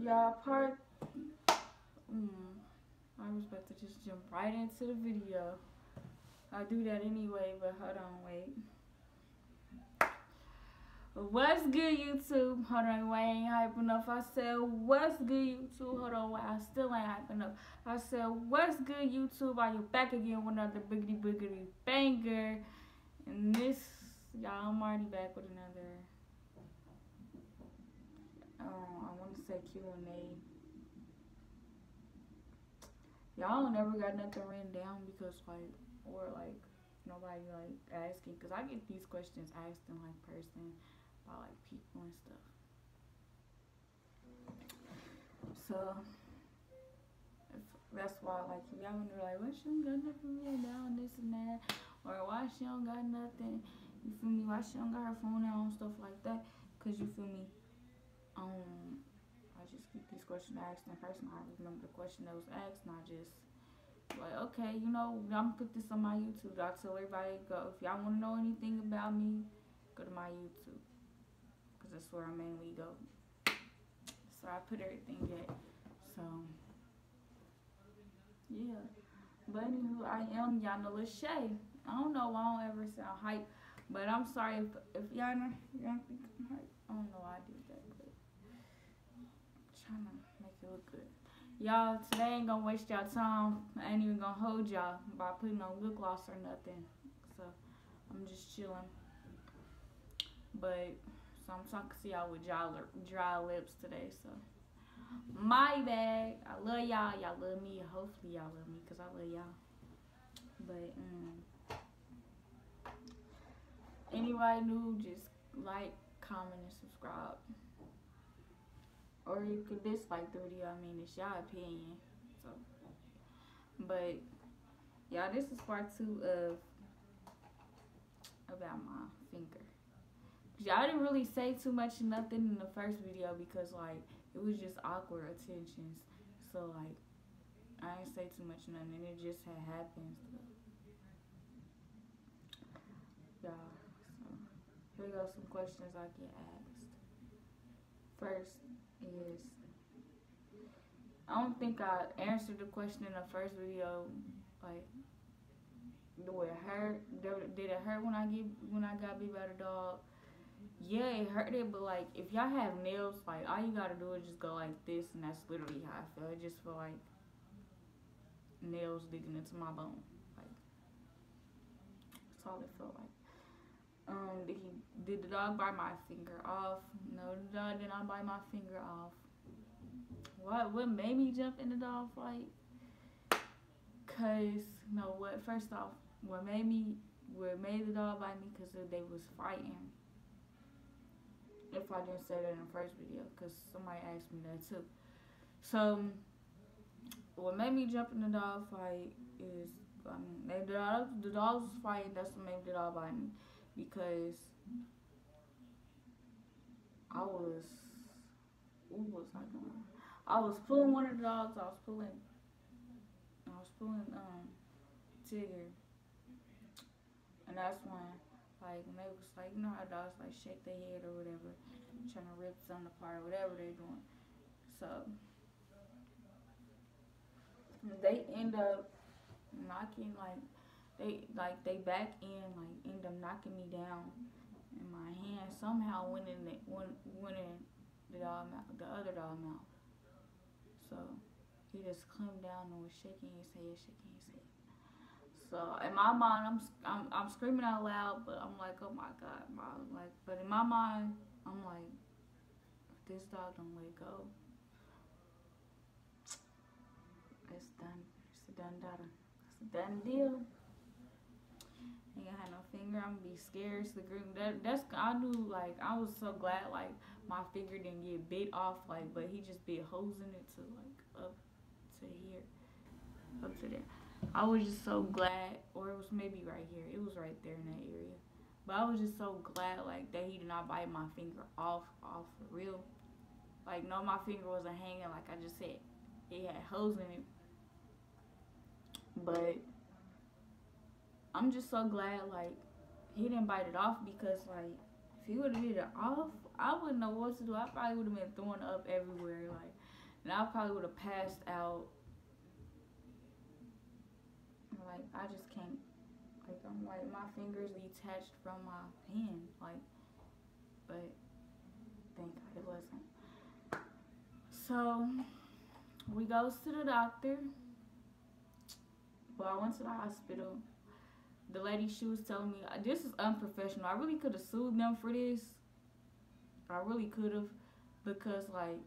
Y'all, I was about to just jump right into the video. I do that anyway, but hold on, wait. What's good, YouTube? Hold on, wait, I ain't hype enough. I said, what's good, YouTube? Hold on, wait, I still ain't hype enough. I said, what's good, YouTube? Are you back again with another biggity banger? And this, y'all, I'm already back with another, I want to say Q&A. Y'all never got nothing written down because, like, or, like, nobody, like, asking. Because I get these questions asked in, like, person by, like, people and stuff. So, that's why, like, if y'all wonder, like, why she don't got nothing written down, this and that, or why she don't got nothing, you feel me, why she don't got her phone out and stuff like that, because, you feel me, I just get these questions asked in person. I remember the question that was asked, and I just, like, okay, you know, I'm gonna put this on my YouTube. I tell everybody, go, if y'all want to know anything about me, go to my YouTube, because that's where I mainly go. So I put everything at. So, yeah. But anywho, I am Yana Lachey. I don't know why I don't ever sound hype, but I'm sorry if y'all don't think I'm hype. I don't know why I did that, but I'm trying to make it look good. Y'all, today ain't gonna waste y'all time. I ain't even gonna hold y'all by putting on lip gloss or nothing. So, I'm just chilling. But, so I'm talking to y'all with dry lips today, so. My bad. I love y'all. Y'all love me. Hopefully y'all love me, because I love y'all. But, anybody new, just like, comment, and subscribe. Or you could dislike the video. I mean, it's y'all opinion. So, but y'all, this is part 2 of about my finger. Y'all didn't really say too much nothing in the first video because, like, it was just awkward attentions. So, like, I didn't say too much nothing, and it just had happened. So, y'all, so here go some questions I get asked. First is, I don't think I answered the question in the first video, like, do it hurt? Did it hurt when I got bit by the dog? Yeah, it hurt it, but, like, if y'all have nails, like, all you gotta do is just go like this, and that's literally how I feel. It just feel like nails digging into my bone. Like, that's all it felt like. Did the dog bite my finger off? No, the dog did not bite my finger off. What made me jump in the dog fight? Cause, no, first off, what made the dog bite me, cause they was fighting. If I didn't say that in the first video, because somebody asked me that too. So, what made me jump in the dog fight is, I mean, the dogs was fighting. That's what made the dog bite me, because I was pulling one of the dogs. I was pulling Tigger, and that's when, like, when they was like, you know how dogs like shake their head or whatever, trying to rip something apart, whatever they're doing. So they end up knocking, like, they back end, like, end up knocking me down, and my hand somehow went in the other dog mouth. So he just climbed down and was shaking his head. So in my mind, I'm screaming out loud, but I'm like, oh my God, Mom. Like, but in my mind, I'm like, if this dog don't let go, it's done. It's a done data. It's a done deal. Ain't gonna have no finger. I'm gonna be scared. I knew, like, I was so glad, like, my finger didn't get bit off, like, but he just bit holes in it to, like, up to here, up to there. I was just so glad, or it was maybe right here. It was right there in that area. But I was just so glad, like, that he did not bite my finger off for real. Like, no, my finger wasn't hanging, like I just said. It had holes in it. But I'm just so glad, like, he didn't bite it off, because, like, if he would have bit it off, I wouldn't know what to do. I probably would have been throwing up everywhere. Like, and I probably would have passed out. Like I just can't. Like I'm like my fingers detached from my hand. Like, but thank God it wasn't. So we goes to the doctor. Well, I went to the hospital. The lady, she was telling me, this is unprofessional. I really could have sued them for this. I really could have, because like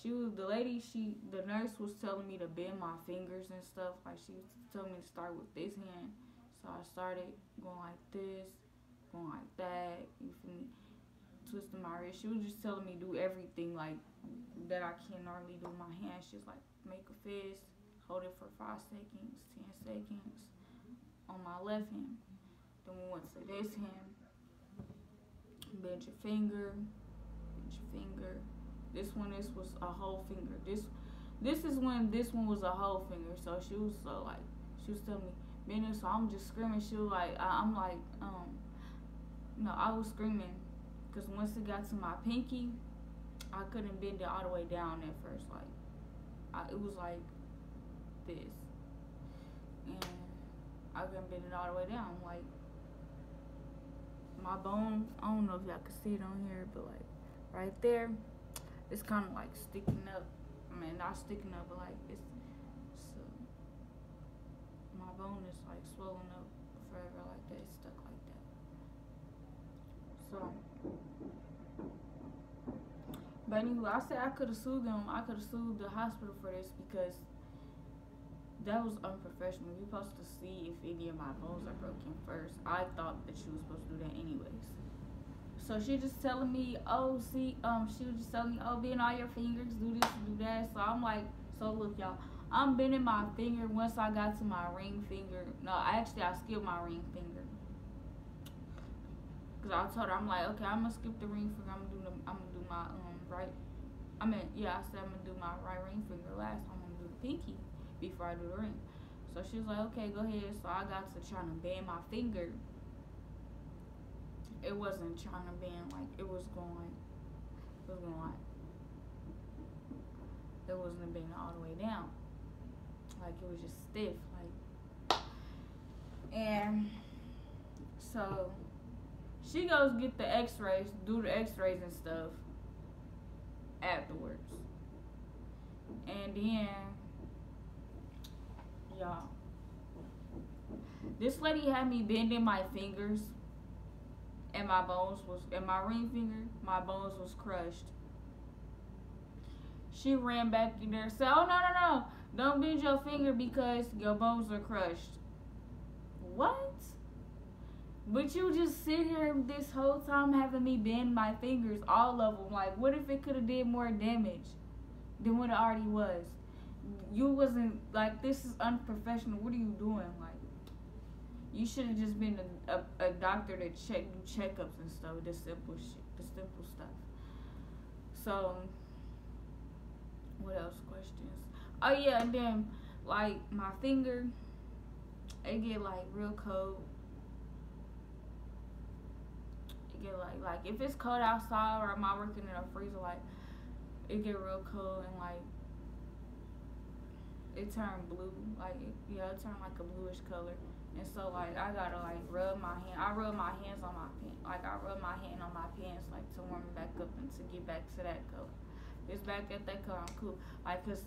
the nurse was telling me to bend my fingers and stuff. Like she was telling me to start with this hand. So I started going like this, going like that. You feel me? Twisting my wrist. She was just telling me do everything like that I can normally do with my hands. She's like, make a fist, hold it for 5 seconds, 10 seconds on my left hand. Then we went to this hand. Bend your finger, bend your finger. This one was a whole finger. This is when this one was a whole finger. So she was she was telling me bend it. So I'm just screaming. She was like, I'm like, no, I was screaming because once it got to my pinky, I couldn't bend it all the way down at first. Like, it was like this, and I couldn't bend it all the way down. Like my bone, I don't know if y'all can see it on here, but like right there, it's kind of like sticking up. I mean, not sticking up, but like it's so my bone is like swollen up forever, like that, it's stuck like that. So, but anyway, I said I could have sued them. I could have sued the hospital for this because that was unprofessional. You're supposed to see if any of my bones are broken first. I thought that she was supposed to do that anyways. So she just telling me, she was just telling me, bend all your fingers, do this, do that. So I'm like, so look, y'all, I'm bending my finger. Once I got to my ring finger, I skipped my ring finger. Cause I told her, I'm like, okay, I'm gonna skip the ring finger. I'm gonna do my right. I said I'm gonna do my right ring finger last. I'm gonna do the pinky before I do the ring. So she was like, okay, go ahead. So I got to trying to bend my finger. It wasn't trying to bend, like it wasn't bending all the way down. Like it was just stiff, like. And so she goes get the x-rays, do the x-rays and stuff afterwards. And then y'all, this lady had me bending my fingers, and my ring finger, my bones was crushed. She ran back in there and said, oh, no, don't bend your finger because your bones are crushed. What? But you just sit here this whole time having me bend my fingers, all of them. Like, what if it could have did more damage than what it already was? You wasn't, like, this is unprofessional. What are you doing? Like, you should have just been a doctor to do checkups and stuff. The simple stuff. So, what else questions? Oh yeah, and then like my finger, it get like real cold. It get like if it's cold outside or am I working in a freezer, like it get real cold and like it turned blue. Like it turned like a bluish color. And so like I gotta like rub my hand. I rub my hands on my pants. Like I rub my hand on my pants like to warm it back up and to get back to that color. It's back at that color, I'm cool. Like cause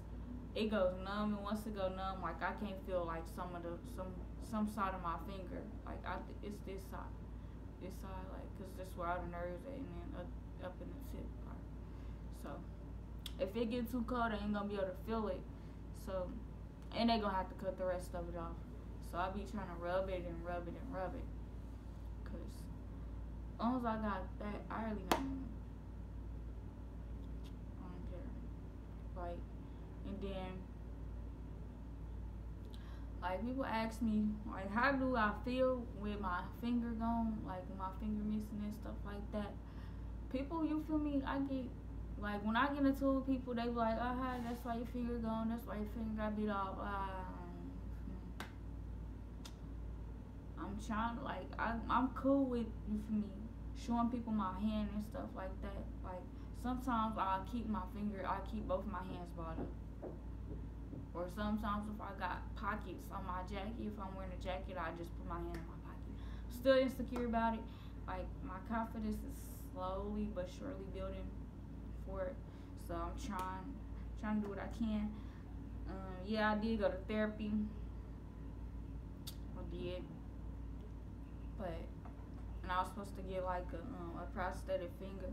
it goes numb, and once it go numb, like I can't feel like some side of my finger. Like it's this side, like cause that's where all the nerves at, and then up in the tip part. So if it get too cold, I ain't gonna be able to feel it. So and they gonna have to cut the rest of it off. So I be trying to rub it and rub it and rub it. Cause as long as I got that, I really don't care. Like, and then, like people ask me, like, how do I feel with my finger gone? Like my finger missing and stuff like that. People, you feel me? I get, like when I get into it with people, they be like, hi, that's why your finger gone. That's why your finger got beat off. I'm trying to, like, I'm cool with, you feel me, showing people my hand and stuff like that. Like, sometimes I keep both my hands balled up. Or sometimes if I got pockets on my jacket, if I'm wearing a jacket, I just put my hand in my pocket. Still insecure about it. Like, my confidence is slowly but surely building for it. So I'm trying to do what I can. Yeah, I did go to therapy. I did, but and I was supposed to get like a prosthetic finger,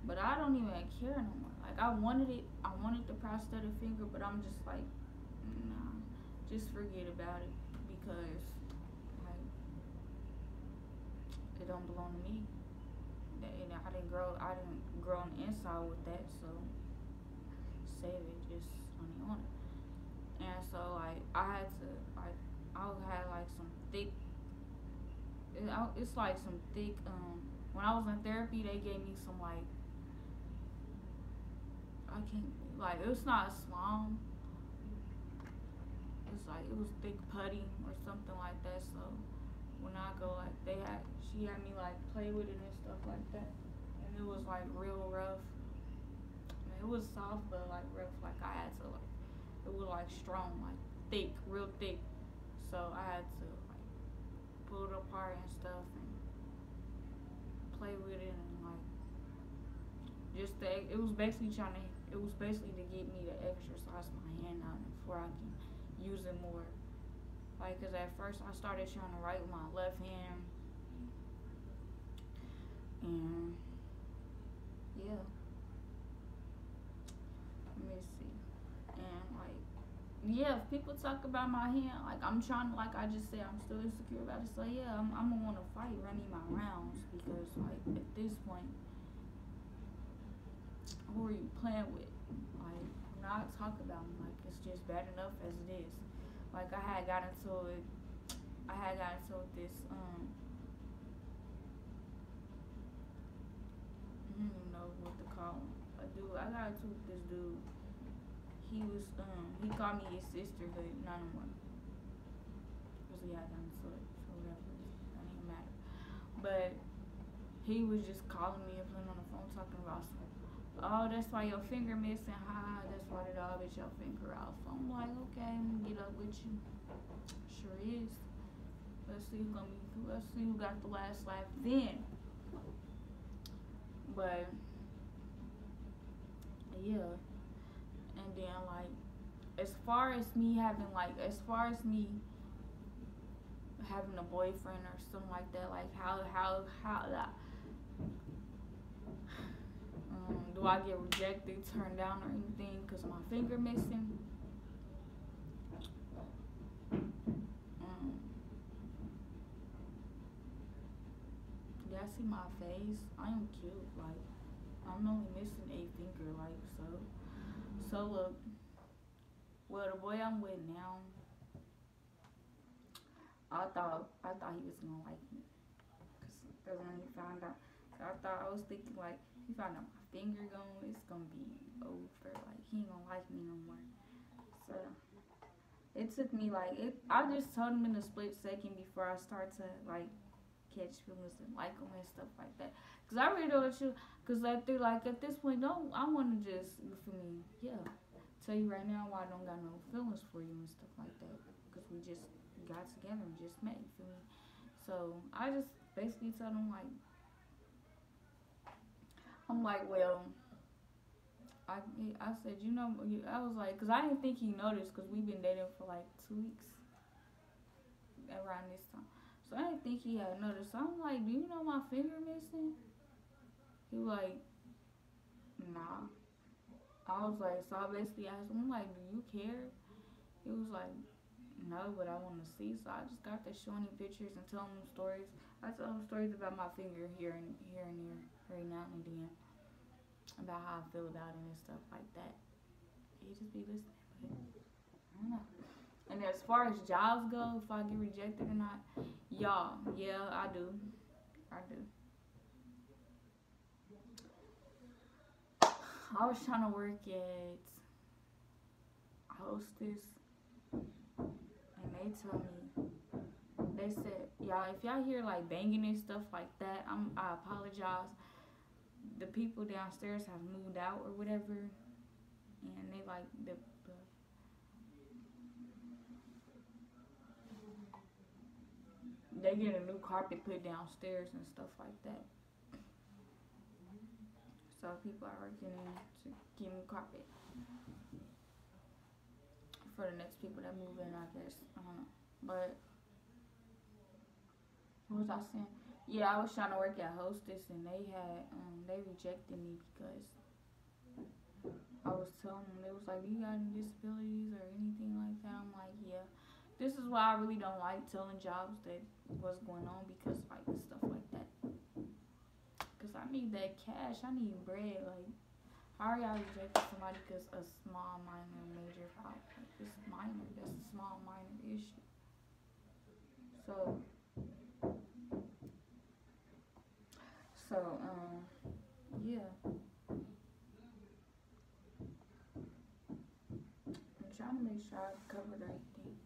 but I don't even care no more. Like, I wanted the prosthetic finger, but I'm just like, nah, just forget about it because like it don't belong to me. And I didn't grow on the inside with that, so save it, just honey on it. And so like I had like some thick. It's like some thick. When I was in therapy, they gave me some like I can't like it's not slime. It's like it was thick putty or something like that. So when I go like she had me like play with it and stuff like that, and it was like real rough. I mean, it was soft but like rough. Like I had to like it was like strong, like thick, real thick. So I had to like pull it apart and stuff and play with it and like it was basically to get me to exercise my hand out before I can use it more. Like, cause at first I started trying to write with my left hand, and yeah, let me see, and like yeah, if people talk about my hand, like I'm trying to, like I just said, I'm still insecure about it. So yeah, I'm gonna want to fight, run me my rounds because like at this point, who are you playing with? Like, not talk about me. Like, it's just bad enough as it is. Like I had got into it with this I don't even know what to call him. A dude. I got into it with this dude. He called me his sister, but not no more. Cause we had got into it for whatever reason. That didn't matter. But he was just calling me and playing on the phone talking about some, oh, that's why your finger missing. Ha, that's why the dog bit your finger off. I'm like, okay, I'm gonna get up with you. Sure is. Let's see who got the last laugh then. But yeah, and then like as far as me having a boyfriend or something like that, like how that do I get rejected, turned down, or anything because my finger missing? Did I see my face? I am cute. Like, I'm only missing a finger. Like, so look. Well, the boy I'm with now, I thought he was gonna like me, cause when he found out, I was thinking like he found out my finger gone, it's gonna be over. Like he ain't gonna like me no more. So it took me like I just told him in a split second before I start to like catch feelings and like him and stuff like that. Cause I really don't want you. Cause at this point, don't I want to just for me, yeah. Tell you right now why I don't got no feelings for you and stuff like that. Cause we just got together and just met, you feel me? So I just basically told him like, I'm like, well, I said, you know, I was like, cause I didn't think he noticed, cause we've been dating for like 2 weeks around this time. So I didn't think he had noticed. So I'm like, do you know my finger missing? He was like, nah. I was like, so I basically asked him, I'm like, do you care? He was like, no, but I want to see. So I just got to showing him pictures and telling him stories. I tell him stories about my finger here and there, every now and then, about how I feel about it and stuff like that. He just be listening, but I don't know. And as far as jobs go, if I get rejected or not, y'all, yeah, I do. I was trying to work at Hostess, and they said, y'all, if y'all hear like banging and stuff like that, I apologize. the people downstairs have moved out or whatever, and they like they get a new carpet put downstairs and stuff like that. So people are working in to get new carpet for the next people that move in, I guess. I don't know. But what was I saying? Yeah, I was trying to work at Hostess, and they rejected me because I was telling them, they was like, "Do you got any disabilities or anything like that?" I'm like, "Yeah." This is why I really don't like telling jobs that what's going on, because like stuff like that. Cause I need that cash. I need bread. Like, how are y'all rejecting somebody because a small, minor, major problem? Like, it's minor. That's a small, minor issue. So, so, yeah. I'm trying to make sure I covered everything.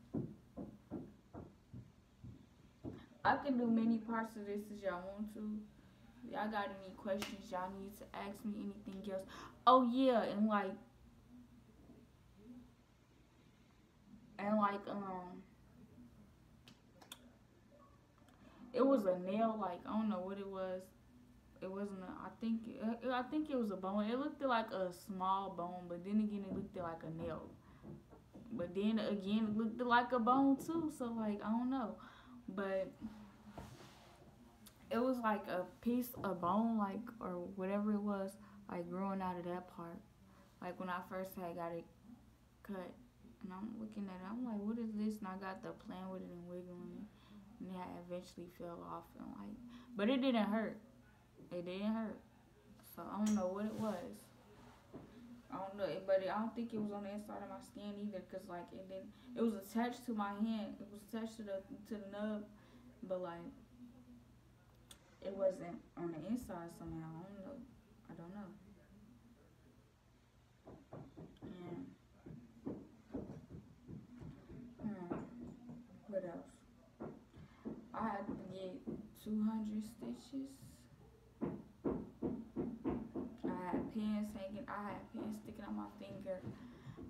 I can do many parts of this as y'all want to. Y'all got any questions y'all need to ask me, anything else? Oh yeah, and like it was a nail, like I don't know what it was. It wasn't I think it was a bone. It looked like a small bone, but then again it looked like a nail. But then again it looked like a bone too, so like I don't know. But it was like a piece of bone, like, or whatever it was, like growing out of that part. Like when I first had got it cut, and I'm looking at it, I'm like, what is this? And I got the playing with it and wiggling it, and it eventually fell off, and like, but it didn't hurt. It didn't hurt. So I don't know what it was. I don't know, but I don't think it was on the inside of my skin either, cause like it didn't. It was attached to my hand. It was attached to the nub, but like it wasn't on the inside somehow. I don't know. I don't know. And what else? I had to get 200 stitches. I had pins hanging. I had pins sticking out my finger.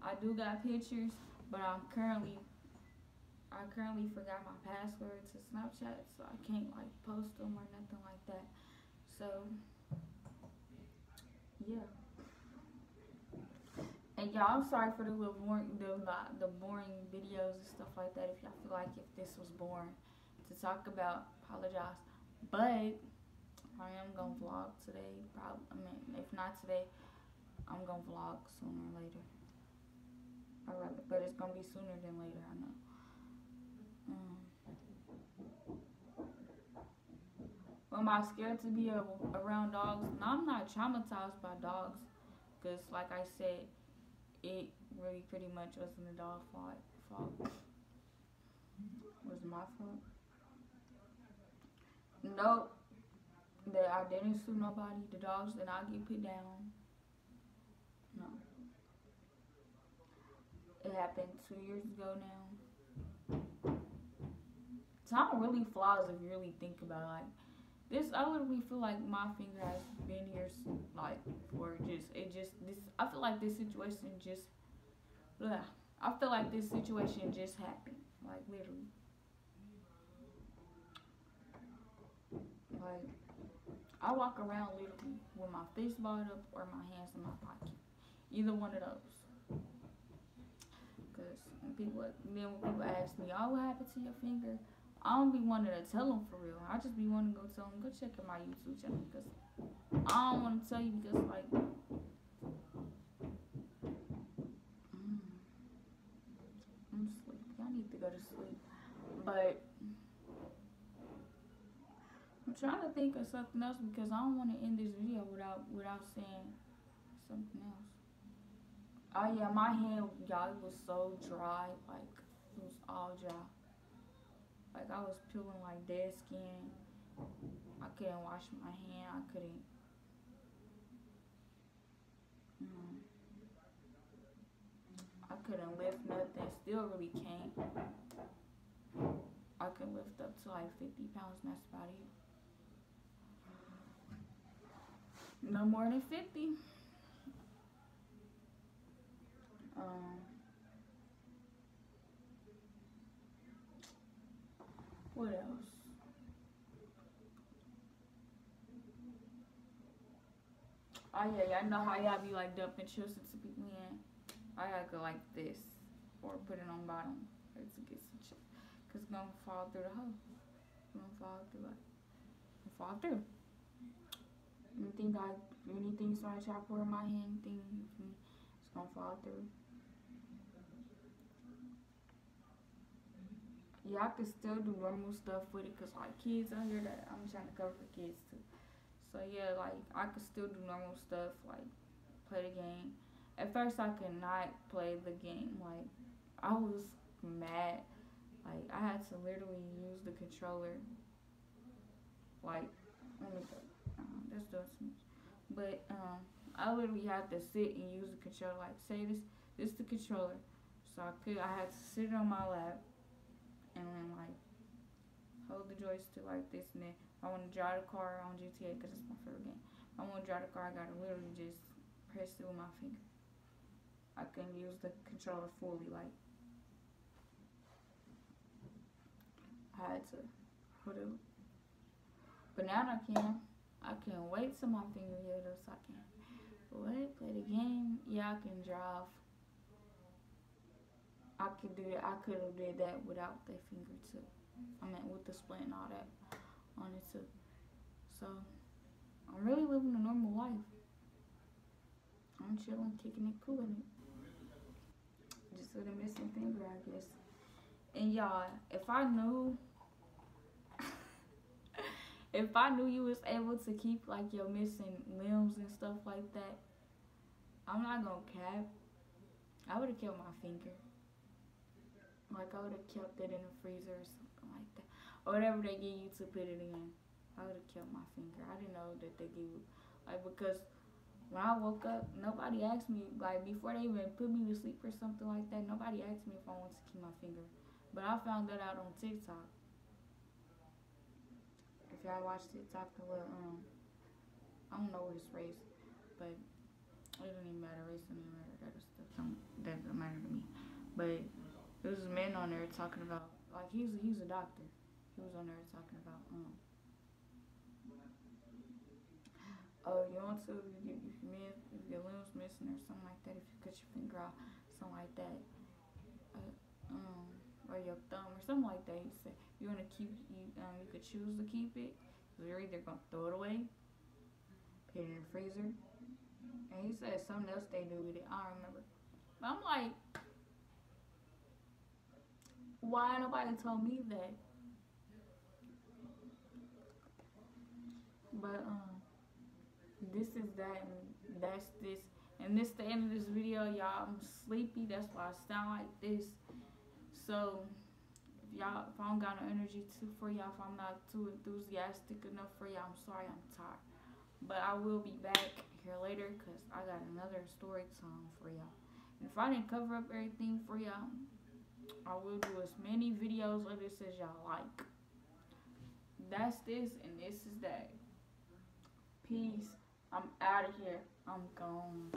I do got pictures, but I currently forgot my password to Snapchat, so I can't like post them or nothing like that. So yeah. And y'all, I'm sorry for the little the boring videos and stuff like that. If y'all feel like if this was boring to talk about, apologize. But I am gonna vlog today. Probably, I mean, if not today, I'm gonna vlog sooner or later. But it's gonna be sooner than later. I know. Um, Am I scared to be around dogs? No, I'm not traumatized by dogs, cause like I said, it really pretty much wasn't the dog fault. It was my fault. Nope. That I didn't sue nobody. The dogs did not get put down. No. It happened 2 years ago now. Time really flies if you really think about it. Like this, I literally feel like my finger has been here like for this. I feel like this situation just. Ugh, I feel like this situation just happened. Like literally. Like I walk around literally with my face balled up or my hands in my pocket. Either one of those. Cause when people ask me, "Oh, what happened to your finger?" I don't be wanting to tell them for real. I just be wanting to go tell them, go check out my YouTube channel, because I don't want to tell you because like, I'm sleepy. I need to go to sleep. But I'm trying to think of something else because I don't want to end this video without saying something else. Oh yeah, my hand, y'all, it was so dry. Like it was all dry. Like I was peeling like dead skin. I couldn't wash my hand. I couldn't. I couldn't lift nothing. Still really can't. I can lift up to like 50 pounds, and that's about it. No more than 50. What else? Oh yeah, I know how y'all be like dumping chips into people in. I gotta go like this, or put it on bottom, to get some chips, cause it's gonna fall through the hole. It's gonna fall through like, fall through. Anything so I chop in my hand, it's gonna fall through. Yeah, I could still do normal stuff with it, cause like kids out here that I'm trying to cover for kids too. So yeah, like I could still do normal stuff, like play the game. At first, I could not play the game. Like I was mad. Like I had to literally use the controller. Like let me go. That's doing too much. But I literally had to sit and use the controller. Like say this the controller. So I had to sit it on my lap and then like hold the joystick like this, and then if I want to drive the car on GTA because it's my favorite game. If I want to drive the car, I gotta literally just press it with my finger. I couldn't use the controller fully, like I had to put it. But now I can. I can wait till my finger healed up so I can play the game. Yeah, I can drive. I could do that. I could have did that without the finger too. I mean, with the splint and all that on it too. So I'm really living a normal life. I'm chilling, kicking it, cooling it. Just with a missing finger, I guess. And y'all, if I knew if I knew you was able to keep like your missing limbs and stuff like that, I'm not gonna cap. I would have kept my finger. Like I would have kept it in the freezer or something like that, or whatever they give you to put it in. I would have kept my finger. I didn't know that they give you, like, because when I woke up, nobody asked me, like before they even put me to sleep or something like that. Nobody asked me if I wanted to keep my finger, but I found that out on TikTok. If y'all watch TikTok, the little I don't know what his race, but it doesn't even matter. Race doesn't even matter. That doesn't matter to me. But there was men on there talking about, like he's a doctor. He was on there talking about oh, you want to if your limbs missing or something like that, if you cut your finger off, something like that, or your thumb or something like that. He said you want to keep you could choose to keep it. You're either gonna throw it away, put it in the freezer, and he said something else they do with it. I don't remember. But I'm like, why nobody told me that? But this is that, and that's this, and this the end of this video, y'all. I'm sleepy. That's why I sound like this. So if I don't got no energy for y'all, if I'm not too enthusiastic enough for y'all, I'm sorry. I'm tired. But I will be back here later because I got another story time for y'all. And if I didn't cover up everything for y'all, I will do as many videos of this as y'all like. That's this and this is that. Peace. I'm out of here. I'm gone.